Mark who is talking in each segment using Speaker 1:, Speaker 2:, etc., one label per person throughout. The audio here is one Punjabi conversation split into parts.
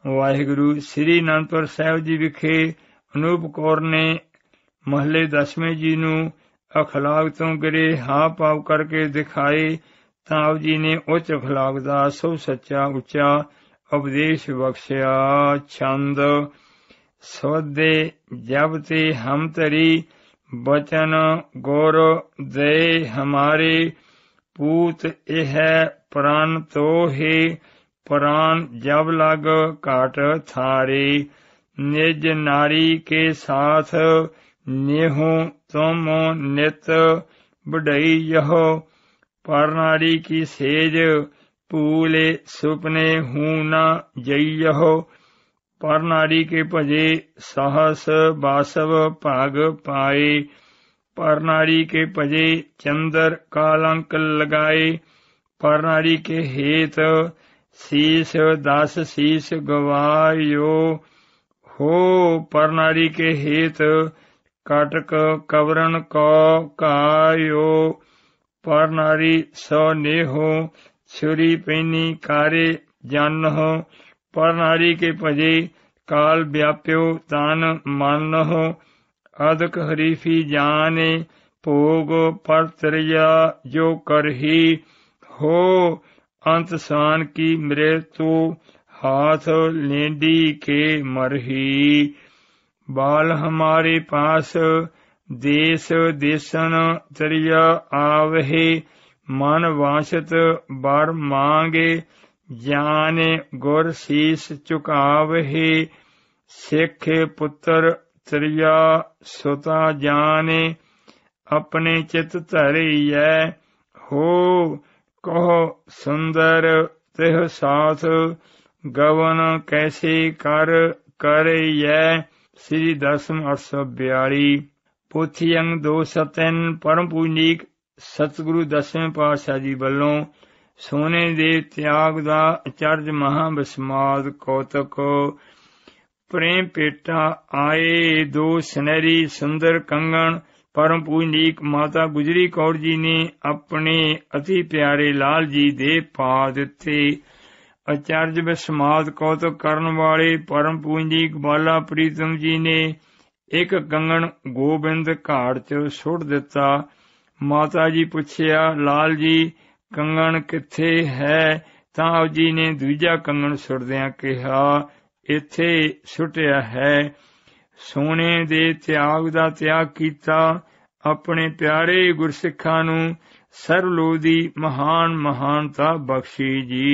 Speaker 1: ਵਾਹਿਗੁਰੂ। ਸ੍ਰੀ ਅਨੰਦਪੁਰ ਸਾਹਿਬ ਜੀ ਵਿਖੇ ਅਨੂਪ ਕੌਰ ਨੇ ਮਹੱਲੇ 10ਵੇਂ ਜੀ ਨੂੰ ਅਖਲਾਕ ਤੋਂ ਗਿਰੇ ਹਾਂ ਪਾਪ ਕਰਕੇ ਦਿਖਾਏ ਤਾਂ ਆਪ ਜੀ ਨੇ ਉੱਚ ਅਖਲਾਕ ਦਾ ਸਭ ਸੱਚਾ ਉੱਚਾ ਉਪਦੇਸ਼ ਬਖਸ਼ਿਆ। ਛੰਦ ਸੋਧੇ ਜਬ ਤੇ ਹਮ ਧਰੀ ਬਚਨ ਗੁਰ ਦੇ ਹਮਾਰੇ पूत यह प्राण तो है प्राण जब लग काट थारे निज नारी के साथ नेहो तुम नित बढ़ई यहो पर नारी की सेज पूले सुपने हूँ न जइयो पर नारी के भजे सहस बासव भाग पाए पर नारी के भजे चंद्र कालंक लगाए पर नारी के हेत शीस 10 शीस गवायो हो पर नारी के हेत कटक कवरन को कायो पर नारी सो नेहो छुरी पैनी कारे जन हो पर नारी के भजे काल व्याप्यो तान मन हो अदक हरीफी जाने भोग पर त्रिया जो करही हो अंत शान की मृत्यु हाथ लेंडी के मरही बाल हमारे पास देश देशन त्रिया आवहे मन वांछत बर मांगे जाने गुर शीस चुकावहे सिख पुत्र त्रिया सुता जाने अपने चित धरियै हो कहो सुंदर तिह साथ गवन कैसे कर करियै। श्री दसम 842 पोथी अंग 203 परम पूजनीक सतगुरु 10वें पातशाह जी ਵੱਲੋਂ सोने दे त्याग दा अचरज महा विस्माद कौतक। प्रेम पेटा आए दो सुनहरी सुंदर कंगन परम पूजनीक माता गुजरी कौर जी ने अपने अति प्यारे लाल जी दे पा दिते। अचरज विस्माद कौतक करन वाले परम पूजनीक बाला प्रीतम जी ने एक कंगन गोबिंद घाट च सुट दिता। माता जी पुछया लाल जी कंगन किथे है तां आप जी ने दूजा कंगन सुटदियां कहा इत्थे सुटिया है। सोने दे त्याग दा त्याग कीता अपने प्यारे गुरसिखां नूं सरलोह दी महान महानता बख्शी जी।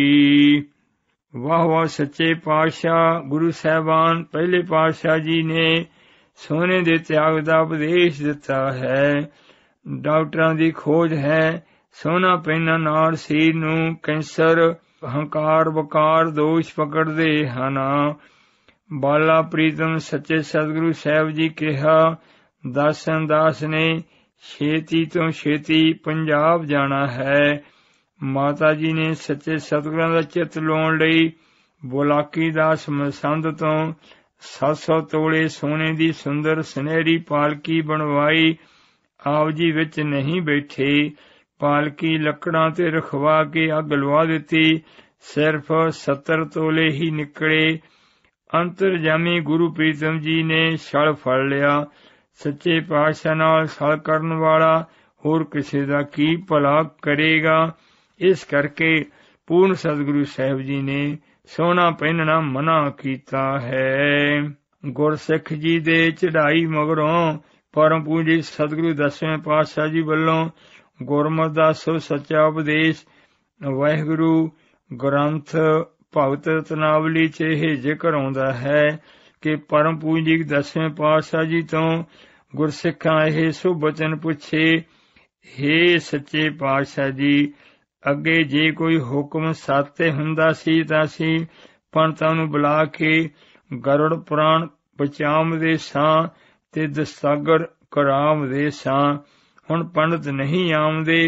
Speaker 1: वाह वाह सच्चे पातशाह गुरु साहबान पहले पातशाह जी ने सोने दे त्याग दा उपदेश दिता है। डॉक्टरां दी खोज है सोना पहनण नाल सीर नूं कैंसर हंकार वकार दोष पकड़दे हन। बाला प्रीतम सच्चे सतगुरु साहब जी कहा दासन दास ने छेती तो छेती पंजाब जाना है। माता जी ने सच्चे सतगुरां दा चित लाउण लई बुलाकी दास मसंद तो 700 तोले सोने दी सुंदर सुनहरी पालकी बनवाई। आप जी विच नहीं बैठे पालकी लकड़ां ते रखवा के अग लवा दिती। सिर्फ 70 तोले ही निकले। अंतरजामी गुरु प्रीतम जी ने छल फड़ लिया। सच्चे पातशाह नाल छल करन वाला होर किसी दा की भला करेगा। इस करके पूर्ण सतगुरु साहब जी ने सोना पहनना मना कीता है। गुरसिख जी दे चढ़ाई मगरों परम पूजी सतगुरु 10वें पातशाह जी वल्लों गुरमत दा सो सच्चा उपदेश वाहिगुरु ग्रंथ भगत रत्नावली च यह जिक्र आउंदा है कि परम पूजनीक 10वें पातशाह जी तो गुरसिखां यह शुभ बचन पुछे हे सच्चे पातशाह जी अगे जे कोई हुक्म सत्य हुंदा सी तां असीं पंडितां नूं बुला के गरुड़ पुराण बचावदे सां ते दस्तागर करावदे सां। हुण पंडित नहीं आउंदे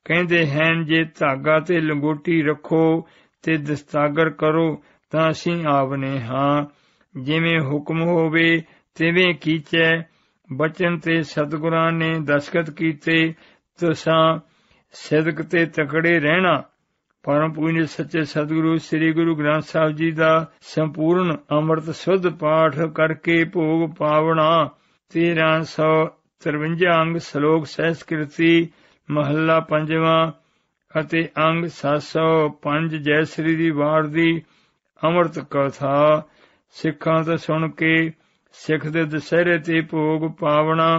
Speaker 1: कहंदे हन जे धागा ते लंगोटी रखो ते दस्तागर करो तां असीं आवने हां। जिवें हुक्म होवे तिवें कीचै। बचन ते सतगुरां ने दस्तखत कीते तुसां सिदक ते तकड़े रहना परम पूज्य सच्चे सतगुरु श्री गुरु ग्रंथ साहिब जी का संपूर्ण अमृत शुद्ध पाठ करके भोग पावना। 1353 अंग श्लोक सहस्कृति महला पंजवा ਅਤੇ अंग 705 जय श्री ਦੀ ਵਾਰ ਦੀ ਅੰਮ੍ਰਿਤ ਕਥਾ। ਸਿੱਖਾਂ ਤੋਂ ਸੁਣ ਕੇ ਸਿੱਖ ਦੇ ਦਸ਼ਹਰੇ ਤੇ ਭੋਗ ਪਾਵਣਾ,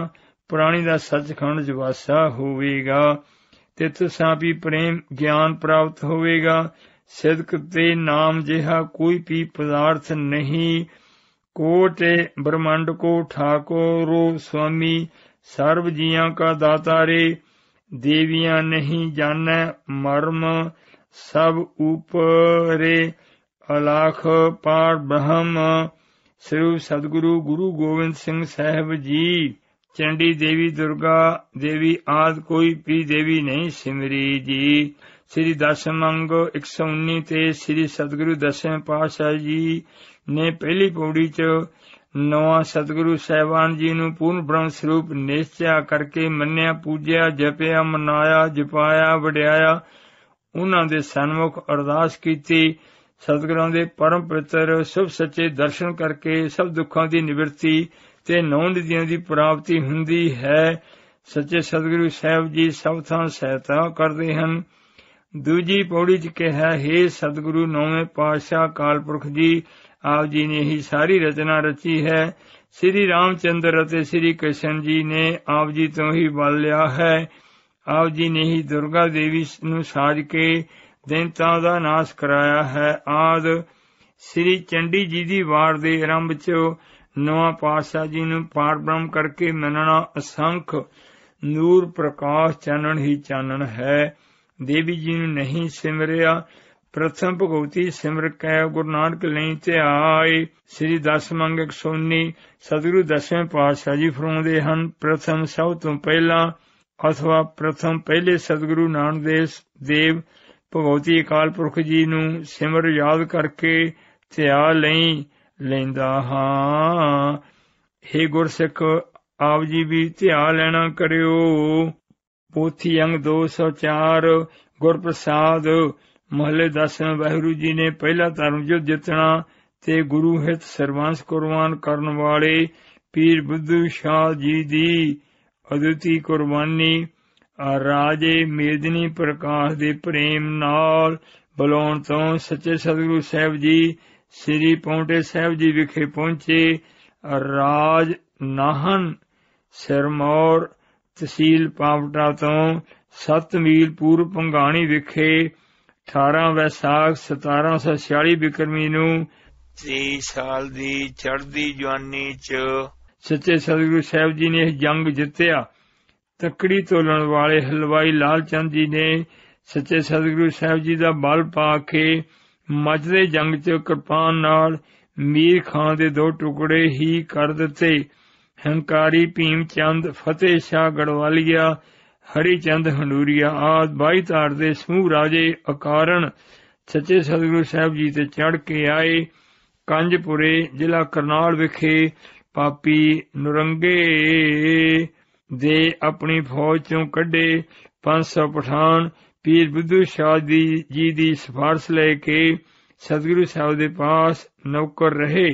Speaker 1: ਪ੍ਰਾਣੀ ਦਾ ਸੱਚਖੰਡ ਜਵਾਸਾ ਹੋਵੇਗਾ ਤੇ ਤੁਸਾਂ ਵੀ ਪ੍ਰੇਮ ਗਿਆਨ ਪ੍ਰਾਪਤ ਹੋਵੇਗਾ। ਸਿਦਕ ਤੇ ਨਾਮ ਜਿਹਾ ਕੋਈ ਵੀ ਪਦਾਰਥ ਨਹੀਂ। ਕੋਟੇ ਬ੍ਰਹਮੰਡ ਕੋ ਠਾਕੁਰ स्वामी सर्व जियां का दातारे, देवियां नहीं जाने मर्म सब ऊपरे, अलाख पार ब्रह्म श्री सदगुरु गुरु गोविंद सिंह साहिब जी। चंडी देवी दुर्गा देवी आदि कोई भी देवी नहीं सिमरी जी। श्री दसम अंग 119 ते श्री सतगुरु दसवें पातशाह जी ने पहली पौड़ी च नवा सतगुरु साहिबान जी नूं पूर्ण ब्रह्म स्वरूप निश्चया करके मन्निया पूजिया जपिया मनाया जपाया वडियाया। उन्हां दे सन्मुख अरदास कीती। सतगुरां दे परम पवित्र शुभ सच्चे दर्शन करके सब दुखां दी निवृत्ति ते नौ निधियां दी प्राप्ति हुंदी है। सच्चे सतगुरु साहिब जी सब थां सहायता करदे हन। दूजी पौड़ी च कहा, हे सतगुरु नौवें पातशाह अकाल पुरख जी, आप जी ने ही सारी रचना रची है। श्री रामचंद्र ਅਤੇ श्री कृष्ण जी ने आप जी तो ही बल लिया है। आप जी ने ही दुर्गा देवी ਨੂੰ ਸਾਜ ਕੇ ਦੈਂਤਾਂ ਦਾ ਨਾਸ਼ ਕਰਾਇਆ ਹੈ। ਆਦ श्री ਚੰਡੀ ਜੀ ਦੀ ਵਾਰ ਦੇ ਆਰੰਭ ਚ ਨਵਾਂ ਪਾਤਸ਼ਾਹ ਜੀ ਨੂੰ ਪਾਰ ਬ੍ਰਹਮ ਕਰਕੇ ਮੰਨਣਾ ਅਸੰਖ ਨੂਰ ਪ੍ਰਕਾਸ਼ ਚਾਨਣ ਹੀ ਚਾਨਣ ਹੈ। ਦੇਵੀ ਜੀ ਨੂੰ ਨਹੀਂ ਸਿਮਰਿਆ। प्रथम भगवती सिमर कै गुरु नानक नहीं ध्याए। श्री दसम अंग 119 सतगुरु दसवें पातशाह जी फरमाउंदे हन, प्रथम सब तो पहला अथवा प्रथम पहले सतगुरु नानक देव भगवती अकाल पुरख जी नूं सिमर याद करके ध्या लई लैंदा हां। हे गुरसिख आप जी भी ध्या लेना करियो। पोथी अंग 204 गुरप्रसाद महले 10वें वाहिगुरु जी ने पहला धर्म युद्ध जितना ते गुरु हित सरबंस कुर्बान करन वाले पीर बुद्धू शाह जी दी अद्विती कुर्बानी राजे मेदनी प्रकाश दे प्रेम नाल बुलाउण तो सच्चे सतगुरु साहिब जी श्री पौंटे साहिब जी विखे पहुंचे। राज नाहन सिरमौर तहसील पावटा तो 7 मील पूर्व भंगाणी विखे 18 वैसाख 1746 बिक्रमी नूं 23 साल दी चढ़दी जवानी च सच्चे सतगुरु साहिब जी ने जंग जित्तिया। तकड़ी तोलण वाले हलवाई लाल चंद जी ने सच्चे सतगुरु साहिब जी दा बल पा के मचदे जंग च कृपान नाल मीर खां दे 2 टुकड़े ही कर दिते। हंकारी भीम चंद फतेह शाह गढ़वालिया हरी चंद हंडूरिया आदि 22 धार दे समूह राजे अकारण सच्चे सतगुरु साहिब जी ते चढ़ के आए। कंजपुरे जिला करनाल विखे पापी नुरंगे दे अपनी फौज चों कढे 500 पठान पीर बुद्धू शाह जी दी सिफारिश लेके सतगुरु साहिब दे पास नौकर रहे।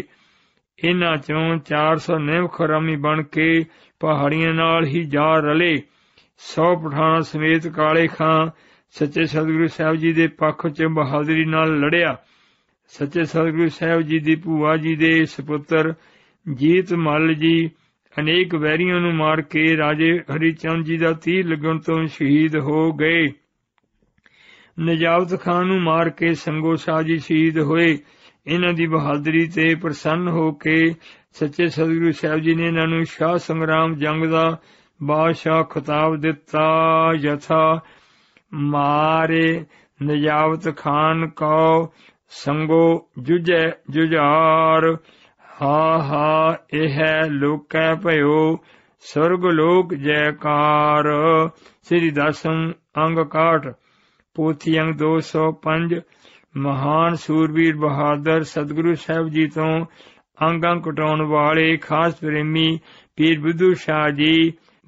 Speaker 1: इन्हां चों 400 नेमख हरामी बन के पहाड़ियां नाल ही जा रले। 100 पठाना समेत काले खां सच्चे सतगुरु साहिब जी दे पक्ष च बहादुरी नाल लड़िया। सच्चे सतगुरु साहिब जी दी भूआ जी दे सपुत्र जीत मल जी अनेक वैरियां नूं मार के राजे हरिचंद जी दा तीर लगण तो शहीद हो गए। नजावत खान नूं मार के संगो शाह जी शहीद होए। इन्हां दी बहादुरी ते प्रसन्न हो के सच्चे सतगुरु साहिब जी ने इन्हां नूं शाह संग्राम जंग दा बादशाह खिताब दिता। यथा मारे नजावत खान को संगो जुझे जुझार, हा हा यह लोकै भयो स्वर्ग लोक जयकार। श्री दसम अंग 61 पोथी अंग 205 महान सूरवीर बहादुर सतगुरु साहिब जी तो अंगां कटाउण वाले खास प्रेमी पीर बुद्धू शाह जी।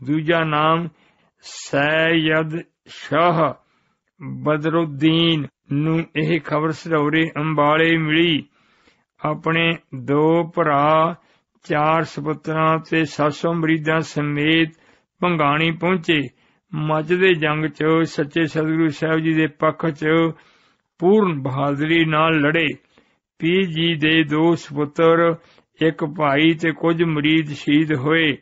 Speaker 1: दूजा नाम सैयद शाह बदरुद्दीन ਨੂੰ ਇਹ ਖਬਰ ਸਢੌਰੇ ਅੰਬਾਲੇ ਮਿਲੀ। ਆਪਣੇ 2 ਭਰਾ, 4 ਸਪੁੱਤਰਾਂ ਤੇ 700 ਮਰੀਦਾਂ ਸਮੇਤ ਭੰਗਾਣੀ ਪਹੁੰਚੇ। ਮੱਚਦੇ ਜੰਗ 'ਚ ਸੱਚੇ ਸਤਿਗੁਰੂ ਸਾਹਿਬ ਜੀ ਦੇ ਪੱਖ 'ਚ ਪੂਰਨ ਬਹਾਦਰੀ ਨਾਲ ਲੜੇ। ਪੀਰ ਜੀ ਦੇ 2 ਸਪੁੱਤਰ, 1 ਭਾਈ ਤੇ ਕੁਝ ਮਰੀਦ ਸ਼ਹੀਦ ਹੋਏ।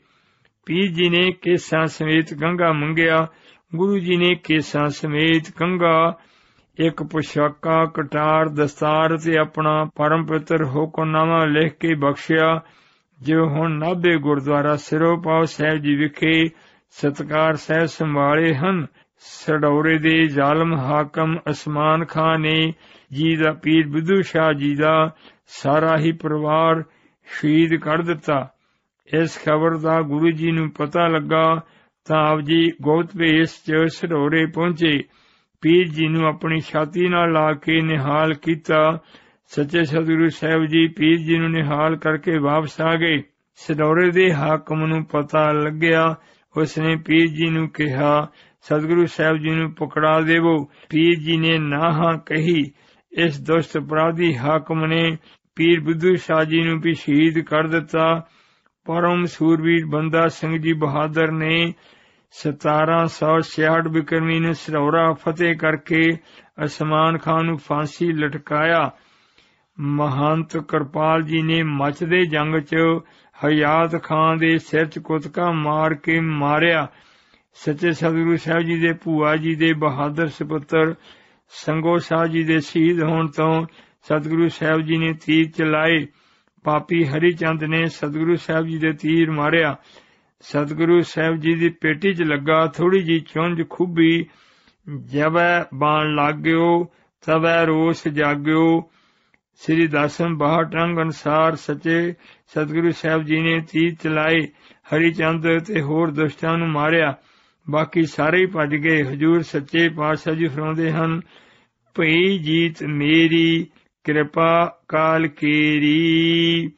Speaker 1: ਪੀਰ ਜੀ ਨੇ ਕੇਸਾਂ ਸਮੇਤ ਕੰਘਾ ਮੰਗਿਆ। ਗੁਰੂ ਜੀ ਨੇ ਕੇਸਾਂ ਸਮੇਤ ਕੰਘਾ, ਇੱਕ ਪੁਸ਼ਾਕਾ, ਕਟਾਰ, ਦਸਤਾਰ ਤੇ ਆਪਣਾ ਪਰਮ ਪਵਿੱਤਰ ਹੁਕਮਨਾਮਾ ਲਿਖ ਕੇ ਬਖਸ਼ਿਆ, ਜੋ ਹੁਣ ਨਾਭੇ ਗੁਰਦੁਆਰਾ ਸਿਰੋਪਾਓ ਸਾਹਿਬ ਜੀ ਵਿਖੇ ਸਤਿਕਾਰ ਸਹਿ ਸੰਭਾਲੇ ਹਨ। ਸਢੌਰੇ ਦੇ ਜ਼ਾਲਮ ਹਾਕਮ ਉਸਮਾਨ ਖਾਂ ਨੇ ਜੀ ਦਾ ਪੀਰ ਬੁੱਧੂ ਸ਼ਾਹ ਜੀ ਦਾ ਸਾਰਾ ਹੀ ਪਰਿਵਾਰ ਸ਼ਹੀਦ ਕਰ ਦਿੱਤਾ। ਇਸ ਖਬਰ ਦਾ ਗੁਰੂ ਜੀ ਨੂੰ ਪਤਾ ਲੱਗਾ ਤਾਂ ਆਪ ਜੀ ਗੁਪਤ ਭੇਸ 'ਚ ਸਢੌਰੇ ਪਹੁੰਚੇ। ਪੀਰ ਜੀ ਨੂੰ ਆਪਣੀ ਛਾਤੀ ਨਾਲ ਲਾ ਕੇ ਨਿਹਾਲ ਕੀਤਾ। ਸੱਚੇ ਸਤਿਗੁਰੂ ਸਾਹਿਬ ਜੀ ਪੀਰ ਜੀ ਨੂੰ ਨਿਹਾਲ ਕਰਕੇ ਵਾਪਸ ਆ ਗਏ। ਸਢੌਰੇ ਦੇ ਹਾਕਮ ਨੂੰ ਪਤਾ ਲੱਗਿਆ। ਉਸਨੇ ਪੀਰ ਜੀ ਨੂੰ ਕਿਹਾ, ਸਤਿਗੁਰੂ ਸਾਹਿਬ ਜੀ ਨੂੰ ਪਕੜਾ ਦੇਵੋ। ਪੀਰ ਜੀ ਨੇ ਨਾਹਾਂ ਕਹੀ। ਇਸ ਦੁਸ਼ਟ ਅਪਰਾਧੀ ਹਾਕਮ ਨੇ ਪੀਰ ਬੁੱਧੂ ਸ਼ਾਹ ਜੀ ਨੂੰ ਵੀ ਸ਼ਹੀਦ ਕਰ ਦਿੱਤਾ। ਪਰਮ ਸੂਰਵੀਰ ਬੰਦਾ ਸਿੰਘ ਜੀ ਬਹਾਦਰ ਨੇ 1766 ਬਿਕਰਮੀ ਨੂੰ ਸਢੌਰਾ ਫਤਿਹ ਕਰਕੇ ਉਸਮਾਨ ਖਾਂ ਨੂੰ ਫਾਂਸੀ ਲਟਕਾਇਆ। ਮਹੰਤ ਕਿਰਪਾਲ ਜੀ ਨੇ ਮੱਚਦੇ ਜੰਗ 'ਚ ਹਯਾਤ ਖਾਂ ਦੇ ਸਿਰ 'ਚ ਕੁਤਕਾ ਮਾਰ ਕੇ ਮਾਰਿਆ। ਸੱਚੇ ਸਤਿਗੁਰੂ ਸਾਹਿਬ ਜੀ ਦੇ ਭੂਆ ਜੀ ਦੇ ਬਹਾਦਰ ਸਪੁੱਤਰ ਸੰਗੋ ਸ਼ਾਹ ਜੀ ਦੇ ਸ਼ਹੀਦ ਹੋਣ ਤੋਂ ਸਤਿਗੁਰੂ ਸਾਹਿਬ ਜੀ ਨੇ ਤੀਰ ਚਲਾਏ। ਪਾਪੀ ਹਰੀ ਚੰਦ ਨੇ ਸਤਿਗੁਰੂ ਸਾਹਿਬ ਜੀ ਦੇ ਤੀਰ ਮਾਰਿਆ। ਸਤਿਗੁਰੂ ਸਾਹਿਬ ਜੀ ਦੀ ਪੇਟੀ 'ਚ ਲੱਗਾ। ਥੋੜੀ ਜੀ ਚੁੰਝ ਖੁੱਭੀ, ਜਵੈ ਬਾਣ ਲੱਗਿਓ, ਤਵੈ ਰੋਸ ਜਾਗਿਓ। ਸ੍ਰੀ ਦਸਮ ਬਾਹਟੰਗ ਅਨੁਸਾਰ ਸੱਚੇ ਸਤਿਗੁਰੂ ਸਾਹਿਬ ਜੀ ਨੇ ਤੀਰ ਚਲਾਏ। ਹਰੀ ਚੰਦ ਤੇ ਹੋਰ ਦੁਸ਼ਟਾਂ ਨੂੰ ਮਾਰਿਆ। ਬਾਕੀ ਸਾਰੇ ਹੀ ਭੱਜ ਗਏ। ਹਜ਼ੂਰ ਸੱਚੇ ਪਾਤਸ਼ਾਹ ਜੀ ਫਰਮਾਉਂਦੇ ਹਨ, ਭਈ ਜੀਤ ਮੇਰੀ ਕਿਰਪਾ ਕਾਲ ਕੇਰੀ।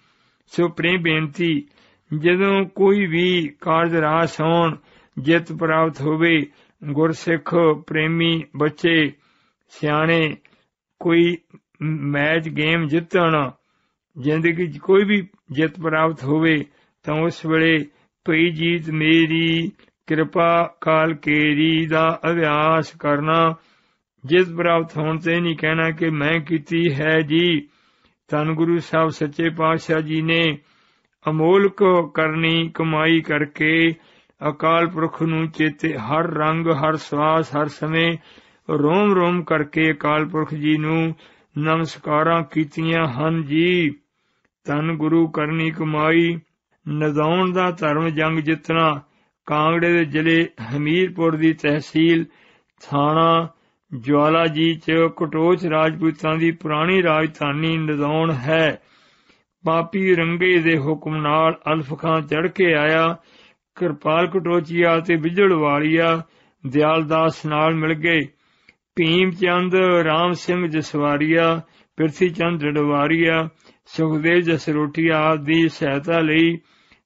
Speaker 1: ਸੋ ਪ੍ਰੇਮ ਬੇਨਤੀ, ਜਦੋਂ ਕੋਈ ਵੀ ਕਾਰਜ ਰਾਸ ਹੋਣ, ਜਿੱਤ ਪ੍ਰਾਪਤ ਹੋਵੇ, ਗੁਰਸਿੱਖ ਪ੍ਰੇਮੀ ਬੱਚੇ ਸਿਆਣੇ ਕੋਈ ਮੈਚ ਗੇਮ ਜਿੱਤਣ, ਜ਼ਿੰਦਗੀ 'ਚ ਕੋਈ ਵੀ ਜਿੱਤ ਪ੍ਰਾਪਤ ਹੋਵੇ ਤਾਂ ਉਸ ਵੇਲੇ ਭਈ ਜੀਤ ਮੇਰੀ ਕਿਰਪਾ ਕਾਲ ਕੇਰੀ ਦਾ ਅਭਿਆਸ ਕਰਨਾ। ਜਿੱਤ ਪ੍ਰਾਪਤ ਹੋਣ ਤੇ ਨਹੀਂ ਕਹਿਣਾ ਕਿ ਮੈਂ ਕੀਤੀ ਹੈ ਜੀ। ਧੰਨ ਗੁਰੂ ਸਾਹਿਬ ਸੱਚੇ ਪਾਤਸ਼ਾਹ ਜੀ ਨੇ ਅਮੋਲਕ ਕਰਨੀ ਕਮਾਈ ਕਰਕੇ ਅਕਾਲ ਪੁਰਖ ਨੂੰ ਚੇਤੇ ਹਰ ਰੰਗ, ਹਰ ਸਵਾਸ, ਹਰ ਸਮੇਂ ਰੋਮ ਰੋਮ ਕਰਕੇ ਅਕਾਲ ਪੁਰਖ ਜੀ ਨੂੰ ਨਮਸਕਾਰਾਂ ਕੀਤੀਆਂ ਹਨ ਜੀ। ਧੰਨ ਗੁਰੂ ਕਰਨੀ ਕਮਾਈ। ਨਦਾਉਣ ਦਾ ਧਰਮ ਜੰਗ ਜਿੱਤਣਾ। ਕਾਂਗੜੇ ਦੇ ਜ਼ਿਲ੍ਹੇ ਹਮੀਰਪੁਰ ਦੀ ਤਹਿਸੀਲ ਥਾਣਾ ਜਵਾਲਾ ਜੀ 'ਚ ਕਟੋਚ ਰਾਜਪੂਤਾਂ ਦੀ ਪੁਰਾਣੀ ਰਾਜਧਾਨੀ ਨਦਾਉਣ ਹੈ। ਪਾਪੀ ਰੰਗੇ ਦੇ ਹੁਕਮ ਨਾਲ ਅਲਫ ਖਾਂ ਚੜ੍ਹ ਕੇ ਆਇਆ। ਕਿਰਪਾਲ ਕਟੋਚੀਆ ਤੇ ਬਿਜੜ ਵਾਲੀਆ ਦਿਆਲਦਾਸ ਨਾਲ ਮਿਲ ਗਏ। ਭੀਮ ਚੰਦ, ਰਾਮ ਸਿੰਘ ਜਸਵਾਰੀਆ, ਪਿਰਥੀ ਚੰਦ ਡਡਵਾਰੀਆ, ਸੁਖਦੇਵ ਜਸਰੋਟੀਆ ਆਦਿ ਦੀ ਸਹਾਇਤਾ ਲਈ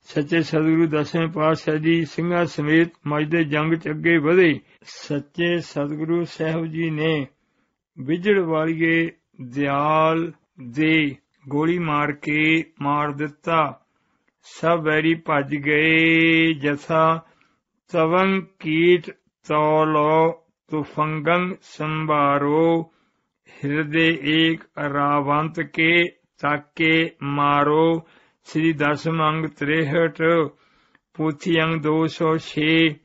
Speaker 1: ਸੱਚੇ ਸਤਿਗੁਰੂ ਦਸਵੇਂ ਪਾਤਸ਼ਾਹ ਜੀ ਸਿੰਘਾਂ ਸਮੇਤ ਮੱਝਦੇ ਜੰਗ 'ਚ ਅੱਗੇ ਵਧੇ। ਸੱਚੇ ਸਤਿਗੁਰੂ ਸਾਹਿਬ ਜੀ ਨੇ ਬਿਜੜ ਵਾਲੀਏ ਦਿਆਲ ਦੇ ਗੋਲੀ ਮਾਰ ਕੇ ਮਾਰ ਦਿੱਤਾ। ਸਭ ਵੈਰੀ ਭੱਜ ਗਏ। ਜਥਾ ਤਵੰ ਕੀਟ ਤੌਲੋ ਤੁਫੰਗੰ ਸੰਭਾਰੋ, ਹਿਰਦੇ ਏਕ ਰਾਵੰਤ ਕੇ ਤਾਕੇ ਮਾਰੋ। ਸ੍ਰੀ ਦਸਮ ਅੰਗ 63, ਪੋਥੀ ਅੰਗ 206।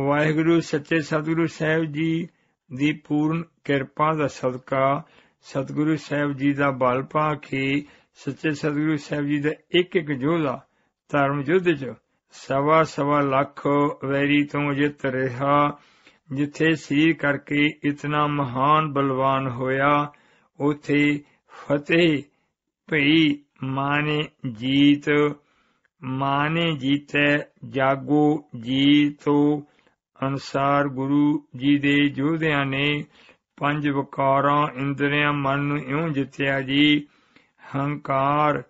Speaker 1: ਵਾਹਿਗੁਰੂ ਸੱਚੇ ਸਤਿਗੁਰੂ ਸਾਹਿਬ ਜੀ ਦੀ ਪੂਰਨ ਕਿਰਪਾ ਦਾ ਸਦਕਾ ਸਤਿਗੁਰੂ ਸਾਹਿਬ ਜੀ ਦਾ ਬਲ ਪਾ ਕੇ ਸੱਚੇ ਸਤਿਗੁਰੂ ਸਾਹਿਬ ਜੀ ਦਾ ਇੱਕ ਇੱਕ ਯੋਧਾ ਧਰਮ ਯੁੱਧ 'ਚ 1.25 ਲੱਖ ਵੈਰੀ ਤੋਂ ਜਿੱਤ ਰਿਹਾ। ਜਿੱਥੇ ਸੀਰ ਕਰਕੇ ਇਤਨਾ ਮਹਾਨ ਬਲਵਾਨ ਹੋਇਆ, ਉਥੇ ਫਤਿਹ ਭਈ ਮਾਨੇ ਜੀਤ। ਮਾਨੇ ਜੀਤੈ ਜਾਗੋ ਜੀਤੋ ਅਨੁਸਾਰ ਗੁਰੂ ਜੀ ਦੇ ਯੋਧਿਆਂ ਨੇ 5 ਵਿਕਾਰਾਂ ਇੰਦਰੀਆਂ ਮਨ ਨੂੰ ਇਉਂ ਜਿੱਤਿਆ ਜੀ। ਹੰਕਾਰ,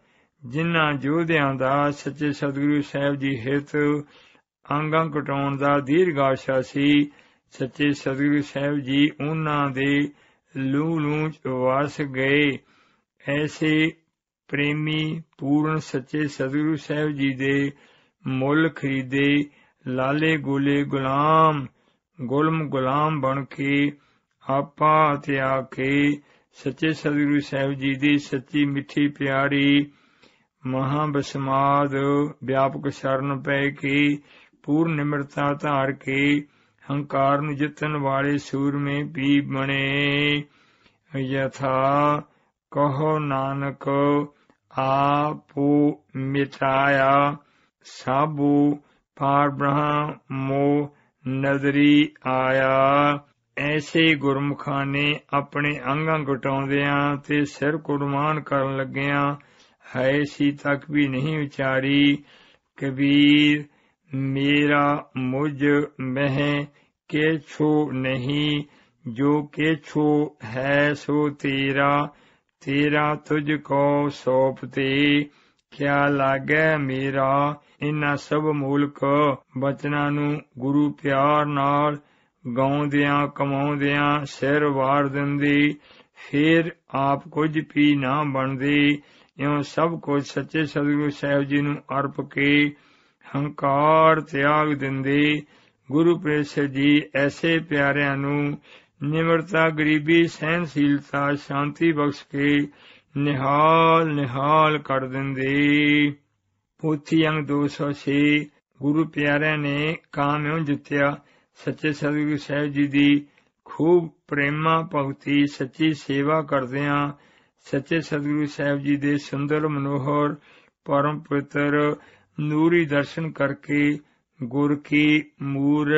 Speaker 1: ਜਿਨ੍ਹਾਂ ਯੋਧਿਆਂ ਦਾ ਸੱਚੇ ਸਤਿਗੁਰੂ ਸਾਹਿਬ ਜੀ ਹਿਤ ਅੰਗਾਂ ਕਟਾਉਣ ਦਾ ਦੀਰਘ ਆਸ਼ਾ ਸੀ, ਸੱਚੇ ਸਤਿਗੁਰੂ ਸਾਹਿਬ ਜੀ ਉਹਨਾਂ ਦੇ ਲੂਹ ਲੂਹ ਚ ਵਸ ਗਏ। ਐਸੇ ਪ੍ਰੇਮੀ ਪੂਰਨ ਸੱਚੇ ਸਤਿਗੁਰੂ ਸਾਹਿਬ ਜੀ ਦੇ ਮੁੱਲ ਖਰੀਦੇ ਲਾਲੇ ਗੋਲੇ ਗੁਲਾਮ ਗੁਲਮ ਗੁਲਾਮ ਬਣ ਕੇ ਆਪਾ ਤਿਆਗ ਕੇ ਸੱਚੇ ਸਤਿਗੁਰੂ ਸਾਹਿਬ ਜੀ ਦੀ ਸੱਚੀ ਮਿੱਠੀ ਪਿਆਰੀ ਮਹਾਬਸਮਾਦ ਵਿਆਪਕ ਸ਼ਰਨ ਪੈ ਕੇ ਪੂਰਨ ਨਿਮਰਤਾ ਧਾਰ ਕੇ ਹੰਕਾਰ ਨੂੰ ਜਿੱਤਣ ਵਾਲੇ ਸੂਰਮੇ ਵੀ ਬਣੇ। ਯਥਾ ਕਹੋ ਨਾਨਕ ਆਪੋ ਮਿਟਾਇਆ ਸਾਬੂ ਪਾਰ ਬ੍ਰਹਮੋ ਨਦਰੀ ਆਇਆ। ਐਸੇ ਗੁਰਮੁਖਾਂ ਨੇ ਆਪਣੇ ਅੰਗਾਂ ਘਟਾਉਂਦਿਆਂ ਤੇ ਸਿਰ ਕੁਰਬਾਨ ਕਰਨ ਲੱਗਿਆਂ ਹੈ ਸੀ ਤੱਕ ਵੀ ਨਹੀਂ ਵਿਚਾਰੀ। ਕਬੀਰ ਮੇਰਾ ਮੁਝ ਮਹਿ ਕੇਛੋ ਨਹੀਂ, ਜੋ ਕੇਛੋ ਹੈ ਸੋ ਤੇਰਾ, ਤੇਰਾ ਤੁਝ ਕੋ ਸੌਪ ਤੇ। ਕਿਆ ਲਾਗੈ ਮੇਰਾ ਇਨ੍ਹਾਂ ਸਭ ਮੂਲਕ ਬਚਨਾਂ ਨੂੰ ਗੁਰੂ ਪਿਆਰ ਨਾਲ ਗਾਉਂਦਿਆਂ ਕਮਾਉਂਦਿਆਂ ਸਿਰ ਵਾਰ ਦਿੰਦੇ, ਫੇਰ ਆਪ ਕੁਝ ਵੀ ਨਾ ਬਣਦੇ। ਇਉਂ ਸਭ ਕੁਝ ਸੱਚੇ ਸਤਿਗੁਰੂ ਸਾਹਿਬ ਜੀ ਨੂੰ ਅਰਪ ਕੇ ਹੰਕਾਰ ਤਿਆਗ ਦਿੰਦੇ। ਗੁਰੂ ਪ੍ਰੇਸ਼ਰ ਜੀ ਐਸੇ ਪਿਆਰਿਆਂ ਨੂੰ ਨਿਮਰਤਾ ਗਰੀਬੀ ਸਹਿਨਸ਼ੀਲਤਾ ਸ਼ਾਂਤੀ ਬਖਸ਼ ਕੇ ਨਿਹਾਲ ਨਿਹਾਲ ਕਰ ਦਿੰਦੇ। ਪੋਥੀ ਅੰਗ 206 ਗੁਰੂ ਪਿਆਰਿਆਂ ਨੇ ਕਾਮ ਇਉਂ ਜਿੱਤਿਆ। ਸੱਚੇ ਸਤਿਗੁਰੂ ਸਾਹਿਬ ਜੀ ਦੀ ਖੂਬ ਪ੍ਰੇਮਾ ਭਗਤੀ ਸੱਚੀ ਸੇਵਾ ਕਰਦਿਆਂ ਸੱਚੇ ਸਤਿਗੁਰੂ ਸਾਹਿਬ ਜੀ ਦੇ ਸੁੰਦਰ ਮਨੋਹਰ ਪਰਮ ਪਵਿੱਤਰ ਨੂਰੀ ਦਰਸ਼ਨ ਕਰਕੇ ਗੁਰ ਕੀ ਮੂਰ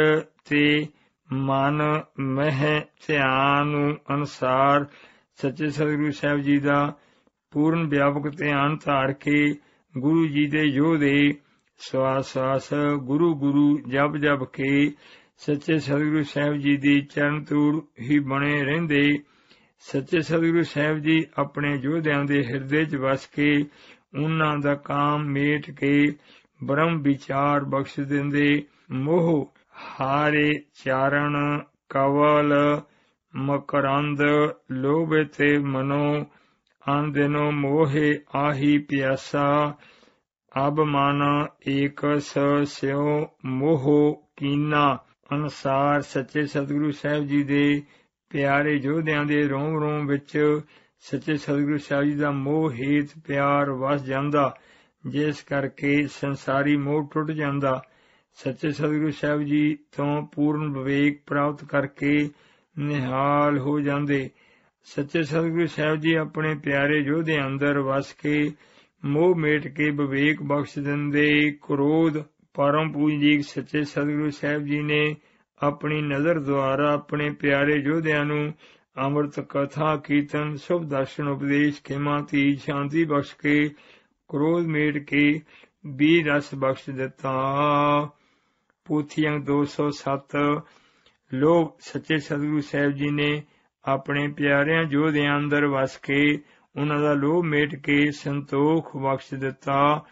Speaker 1: ਤੇ ਮਨ ਮਹਿ ਧਿਆਨ ਅਨੁਸਾਰ ਸੱਚੇ ਸਤਿਗੁਰੂ ਸਾਹਿਬ ਜੀ ਦਾ ਪੂਰਨ ਵਿਆਪਕ ਧਿਆਨ ਧਾਰ ਕੇ ਗੁਰੂ ਜੀ ਦੇ ਯੋਧੇ ਸਵਾਸ ਸਵਾਸ ਗੁਰੂ ਗੁਰੂ ਜਪ ਜਪ ਕੇ ਸੱਚੇ ਸਤਿਗੁਰੂ ਸਾਹਿਬ ਜੀ ਦੀ ਚਰਨ ਧੂੜ ਹੀ ਬਣੇ ਰਹਿੰਦੇ। ਸੱਚੇ ਸਤਿਗੁਰੂ ਸਾਹਿਬ ਜੀ ਆਪਣੇ ਯੋਧਿਆਂ ਦੇ ਹਿਰਦੇ 'ਚ ਵਸ ਕੇ ਉਹਨਾਂ ਦਾ ਕਾਮ ਮੇਟ ਕੇ ਬ੍ਰਹਮ ਵਿਚਾਰ ਬਖਸ਼ ਦਿੰਦੇ। ਮੋਹ ਹਾਰੇ ਚਾਰਣ ਕਵਲ ਮਕਰੰਦ ਲੋਭੇ ਤੇ ਮਨੋ ਆਂਦਿਨੋ ਮੋਹੇ ਆਹੀ ਪਿਆਸਾ ਅਬ ਮਨ ਏਕਸ ਸਿਉ ਮੋਹ ਕੀਨਾ। ਅਨੁਸਾਰ ਸੱਚੇ ਸਤਿਗੁਰੂ ਸਾਹਿਬ ਜੀ ਦੇ ਪਿਆਰੇ ਯੋਧਿਆਂ ਦੇ ਰੋਮ ਰੋਮ ਵਿੱਚ ਸੱਚੇ ਸਤਿਗੁਰੂ ਸਾਹਿਬ ਜੀ ਦਾ ਮੋਹ ਹੇਤ ਪਿਆਰ ਵਸ ਜਾਂਦਾ, ਜਿਸ ਕਰਕੇ ਸੰਸਾਰੀ ਮੋਹ ਟੁੱਟ ਜਾਂਦਾ। ਸੱਚੇ ਸਤਿਗੁਰੂ ਸਾਹਿਬ ਜੀ ਤੋਂ ਪੂਰਨ ਵਿਵੇਕ ਪ੍ਰਾਪਤ ਕਰਕੇ ਨਿਹਾਲ ਹੋ ਜਾਂਦੇ। ਸੱਚੇ ਸਤਿਗੁਰੂ ਸਾਹਿਬ ਜੀ ਆਪਣੇ ਪਿਆਰੇ ਯੋਧੇ ਅੰਦਰ ਵਸ ਕੇ ਮੋਹ ਮੇਟ ਕੇ ਵਿਵੇਕ ਬਖਸ਼ ਦਿੰਦੇ। ਕ੍ਰੋਧ ਪਰਮ ਪੂਜਨੀਕ ਸੱਚੇ ਸਤਿਗੁਰੂ ਸਾਹਿਬ ਜੀ ਨੇ ਆਪਣੀ ਨਜ਼ਰ ਦੁਆਰਾ ਆਪਣੇ ਪਿਆਰੇ ਯੋਧਿਆਂ ਨੂੰ ਅੰਮ੍ਰਿਤ ਕਥਾ ਕੀਰਤਨ ਸ਼ੁਭ ਦਰਸ਼ਨ ਉਪਦੇਸ਼ ਖਿਮਾ ਧੀ ਸ਼ਾਂਤੀ ਬਖਸ਼ ਕੇ ਕ੍ਰੋਧ ਮੇਟ ਕੇ ਵੀਰ ਰਸ ਬਖਸ਼ ਦਿੱਤਾ। ਪੋਥੀ ਅੰਗ 207 ਲੋਭ ਸੱਚੇ ਸਤਿਗੁਰੂ ਸਾਹਿਬ ਜੀ ਨੇ ਆਪਣੇ ਪਿਆਰਿਆਂ ਯੋਧਿਆਂ ਅੰਦਰ ਵਸ ਕੇ ਉਹਨਾਂ ਦਾ ਲੋਭ ਮੇਟ ਕੇ ਸੰਤੋਖ ਬਖਸ਼ ਦਿੱਤਾ।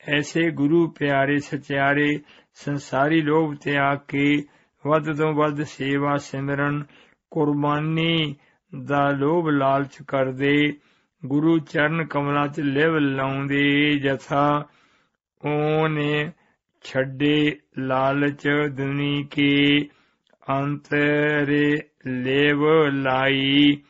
Speaker 1: ਐਸੇ ਗੁਰੂ ਪਿਆਰੇ ਸਚਿਆਰੇ ਸੰਸਾਰੀ ਲੋਭ ਤਿਆਗ ਕੇ ਵੱਧ ਤੋਂ ਵੱਧ ਸੇਵਾ ਸਿਮਰਨ ਕੁਰਬਾਨੀ ਦਾ ਲੋਭ ਲਾਲਚ ਕਰਦੇ, ਗੁਰੂ ਚਰਨ ਕਮਲਾਂ 'ਚ ਲਿਵ ਲਾਉਂਦੇ। ਜਥਾ ਉਹਨੇ ਛੱਡੇ ਲਾਲਚ ਦੁਨੀ ਕੇ ਅੰਤਰੇ ਲੇਵ ਲਾਈ।